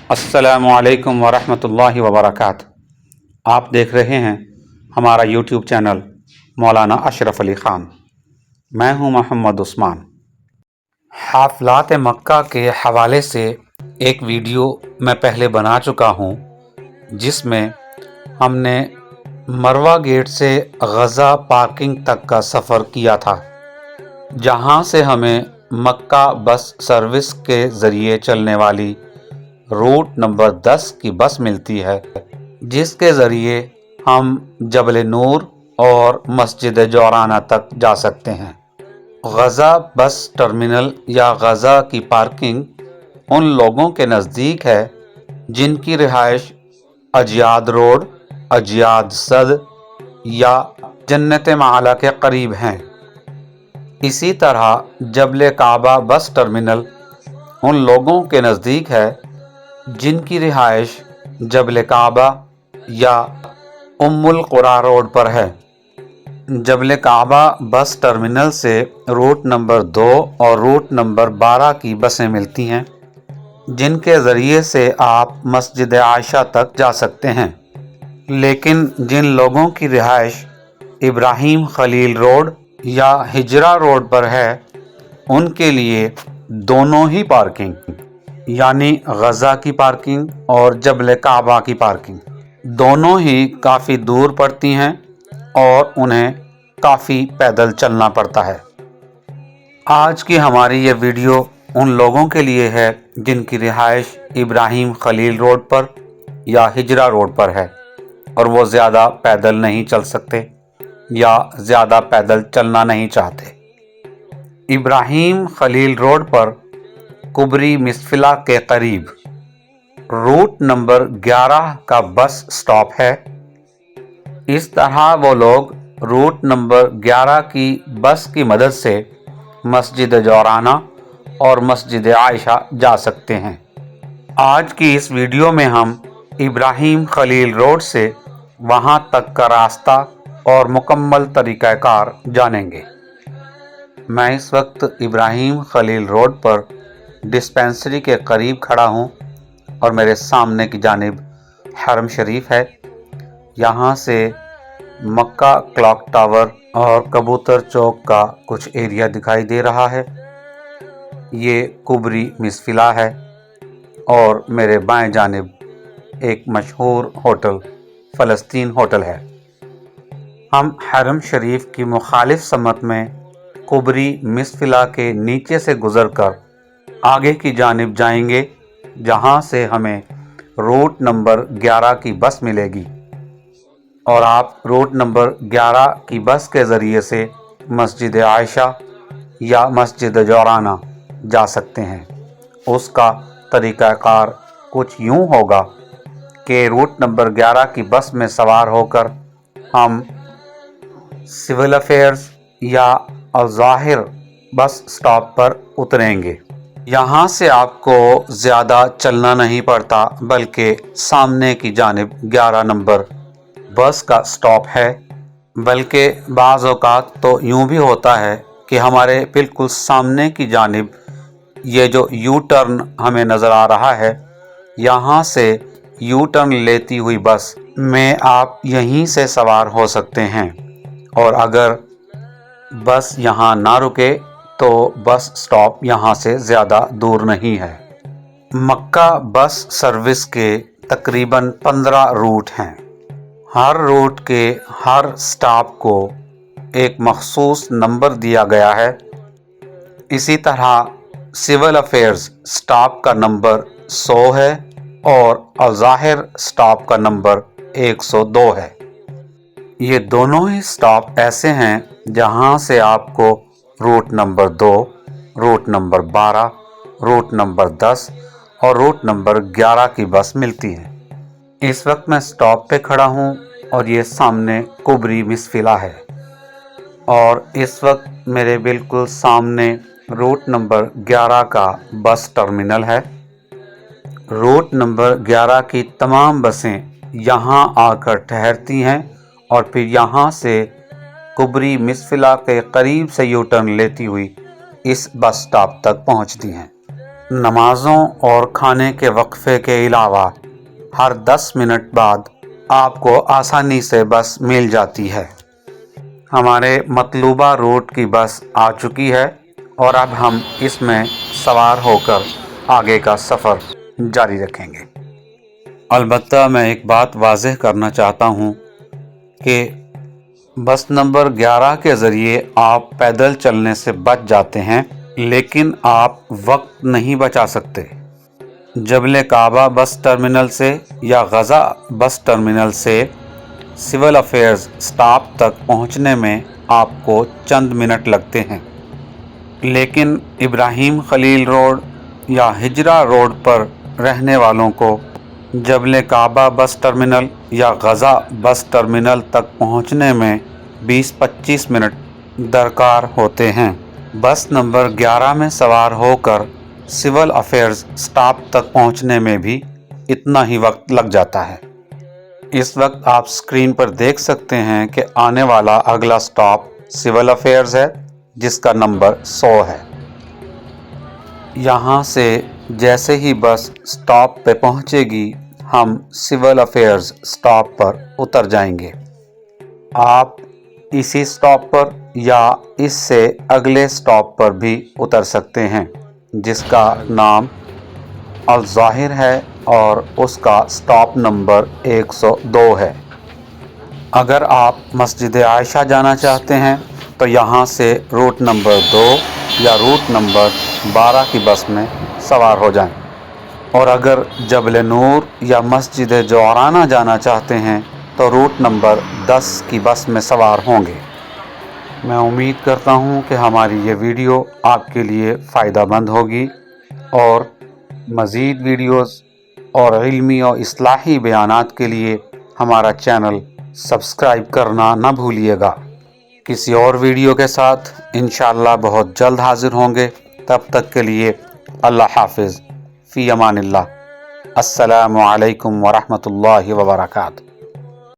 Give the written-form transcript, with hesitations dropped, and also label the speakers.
Speaker 1: السلام علیکم ورحمۃ اللہ وبرکاتہ۔ آپ دیکھ رہے ہیں ہمارا یوٹیوب چینل مولانا اشرف علی خان۔ میں ہوں محمد عثمان۔ حافلات مکہ کے حوالے سے ایک ویڈیو میں پہلے بنا چکا ہوں، جس میں ہم نے مروہ گیٹ سے غزہ پارکنگ تک کا سفر کیا تھا، جہاں سے ہمیں مکہ بس سروس کے ذریعے چلنے والی روٹ نمبر 10 کی بس ملتی ہے، جس کے ذریعے ہم جبل نور اور مسجد جورانہ تک جا سکتے ہیں۔ غزہ بس ٹرمینل یا غزہ کی پارکنگ ان لوگوں کے نزدیک ہے جن کی رہائش اجیاد روڈ، اجیاد صد یا جنت معالی کے قریب ہیں۔ اسی طرح جبل کعبہ بس ٹرمینل ان لوگوں کے نزدیک ہے جن کی رہائش جبل کعبہ یا ام القریٰ روڈ پر ہے۔ جبل کعبہ بس ٹرمینل سے روٹ نمبر 2 اور روٹ نمبر 12 کی بسیں ملتی ہیں، جن کے ذریعے سے آپ مسجد عائشہ تک جا سکتے ہیں۔ لیکن جن لوگوں کی رہائش ابراہیم خلیل روڈ یا ہجرہ روڈ پر ہے، ان کے لیے دونوں ہی پارکنگ، یعنی غزہ کی پارکنگ اور جبل کعبہ کی پارکنگ، دونوں ہی کافی دور پڑتی ہیں اور انہیں کافی پیدل چلنا پڑتا ہے۔ آج کی ہماری یہ ویڈیو ان لوگوں کے لیے ہے جن کی رہائش ابراہیم خلیل روڈ پر یا ہجرہ روڈ پر ہے اور وہ زیادہ پیدل نہیں چل سکتے یا زیادہ پیدل چلنا نہیں چاہتے۔ ابراہیم خلیل روڈ پر کبری مسفلہ کے قریب روٹ نمبر 11 کا بس سٹاپ ہے۔ اس طرح وہ لوگ روٹ نمبر 11 کی بس کی مدد سے مسجد جورانہ اور مسجد عائشہ جا سکتے ہیں۔ آج کی اس ویڈیو میں ہم ابراہیم خلیل روڈ سے وہاں تک کا راستہ اور مکمل طریقہ کار جانیں گے۔ میں اس وقت ابراہیم خلیل روڈ پر ڈسپنسری کے قریب کھڑا ہوں اور میرے سامنے کی جانب حرم شریف ہے۔ یہاں سے مکہ کلاک ٹاور اور کبوتر چوک کا کچھ ایریا دکھائی دے رہا ہے۔ یہ کبری مسفلہ ہے اور میرے بائیں جانب ایک مشہور ہوٹل فلسطین ہوٹل ہے۔ ہم حرم شریف کی مخالف سمت میں کبری مسفلہ کے نیچے سے گزر کر آگے کی جانب جائیں گے، جہاں سے ہمیں روٹ نمبر 11 کی بس ملے گی اور آپ روٹ نمبر 11 کی بس کے ذریعے سے مسجد عائشہ یا مسجد جورانہ جا سکتے ہیں۔ اس کا طریقہ کار کچھ یوں ہوگا کہ روٹ نمبر 11 کی بس میں سوار ہو کر ہم سول افیئرز یا الظاہر بس سٹاپ پر اتریں گے۔ یہاں سے آپ کو زیادہ چلنا نہیں پڑتا، بلکہ سامنے کی جانب 11 نمبر بس کا سٹاپ ہے۔ بلکہ بعض اوقات تو یوں بھی ہوتا ہے کہ ہمارے بالکل سامنے کی جانب یہ جو یو ٹرن ہمیں نظر آ رہا ہے، یہاں سے یو ٹرن لیتی ہوئی بس میں آپ یہیں سے سوار ہو سکتے ہیں، اور اگر بس یہاں نہ رکے تو بس سٹاپ یہاں سے زیادہ دور نہیں ہے۔ مکہ بس سروس کے تقریباً 15 روٹ ہیں۔ ہر روٹ کے ہر سٹاپ کو ایک مخصوص نمبر دیا گیا ہے۔ اسی طرح سول افیئرز سٹاپ کا نمبر 100 ہے اور الظاہر سٹاپ کا نمبر 102 ہے۔ یہ دونوں ہی سٹاپ ایسے ہیں جہاں سے آپ کو route number 2، route number 12، route number 10 اور روٹ نمبر 11 کی بس ملتی ہے۔ اس وقت میں سٹاپ پہ کھڑا ہوں اور یہ سامنے کبری مسفلہ ہے، اور اس وقت میرے بالکل سامنے روٹ نمبر 11 کا بس ٹرمینل ہے۔ روٹ نمبر 11 کی تمام بسیں یہاں آ کر ٹھہرتی ہیں اور پھر یہاں سے کبری مسفلہ کے قریب سے یو ٹرن لیتی ہوئی اس بس سٹاپ تک پہنچتی ہیں۔ نمازوں اور کھانے کے وقفے کے علاوہ ہر 10 منٹ بعد آپ کو آسانی سے بس مل جاتی ہے۔ ہمارے مطلوبہ روٹ کی بس آ چکی ہے اور اب ہم اس میں سوار ہو کر آگے کا سفر جاری رکھیں گے۔ البتہ میں ایک بات واضح کرنا چاہتا ہوں کہ بس نمبر 11 کے ذریعے آپ پیدل چلنے سے بچ جاتے ہیں، لیکن آپ وقت نہیں بچا سکتے۔ جبل کعبہ بس ٹرمینل سے یا غزہ بس ٹرمینل سے سول افیئرز سٹاپ تک پہنچنے میں آپ کو چند منٹ لگتے ہیں، لیکن ابراہیم خلیل روڈ یا ہجرہ روڈ پر رہنے والوں کو جبل کعبہ بس ٹرمینل یا غزہ بس ٹرمینل تک پہنچنے میں 20-25 منٹ درکار ہوتے ہیں۔ بس نمبر 11 میں سوار ہو کر سول افیئرز سٹاپ تک پہنچنے میں بھی اتنا ہی وقت لگ جاتا ہے۔ اس وقت آپ سکرین پر دیکھ سکتے ہیں کہ آنے والا اگلا سٹاپ سول افیئرز ہے، جس کا نمبر 100 ہے۔ یہاں سے جیسے ہی بس سٹاپ پہ پہنچے گی ہم سول افیئرز سٹاپ پر اتر جائیں گے۔ آپ اسی سٹاپ پر یا اس سے اگلے سٹاپ پر بھی اتر سکتے ہیں، جس کا نام الظاہر ہے اور اس کا سٹاپ نمبر 102 ہے۔ اگر آپ مسجد عائشہ جانا چاہتے ہیں تو یہاں سے روٹ نمبر 2 یا روٹ نمبر 12 کی بس میں سوار ہو جائیں، اور اگر جبل نور یا مسجد جعرانہ جانا چاہتے ہیں تو روٹ نمبر 10 کی بس میں سوار ہوں گے۔ میں امید کرتا ہوں کہ ہماری یہ ویڈیو آپ کے لیے فائدہ مند ہوگی، اور مزید ویڈیوز اور علمی اور اصلاحی بیانات کے لیے ہمارا چینل سبسکرائب کرنا نہ بھولیے گا۔ کسی اور ویڈیو کے ساتھ انشاءاللہ بہت جلد حاضر ہوں گے۔ تب تک کے لیے اللہ حافظ، فی امان اللہ۔ السلام علیکم ورحمۃ اللہ وبرکاتہ۔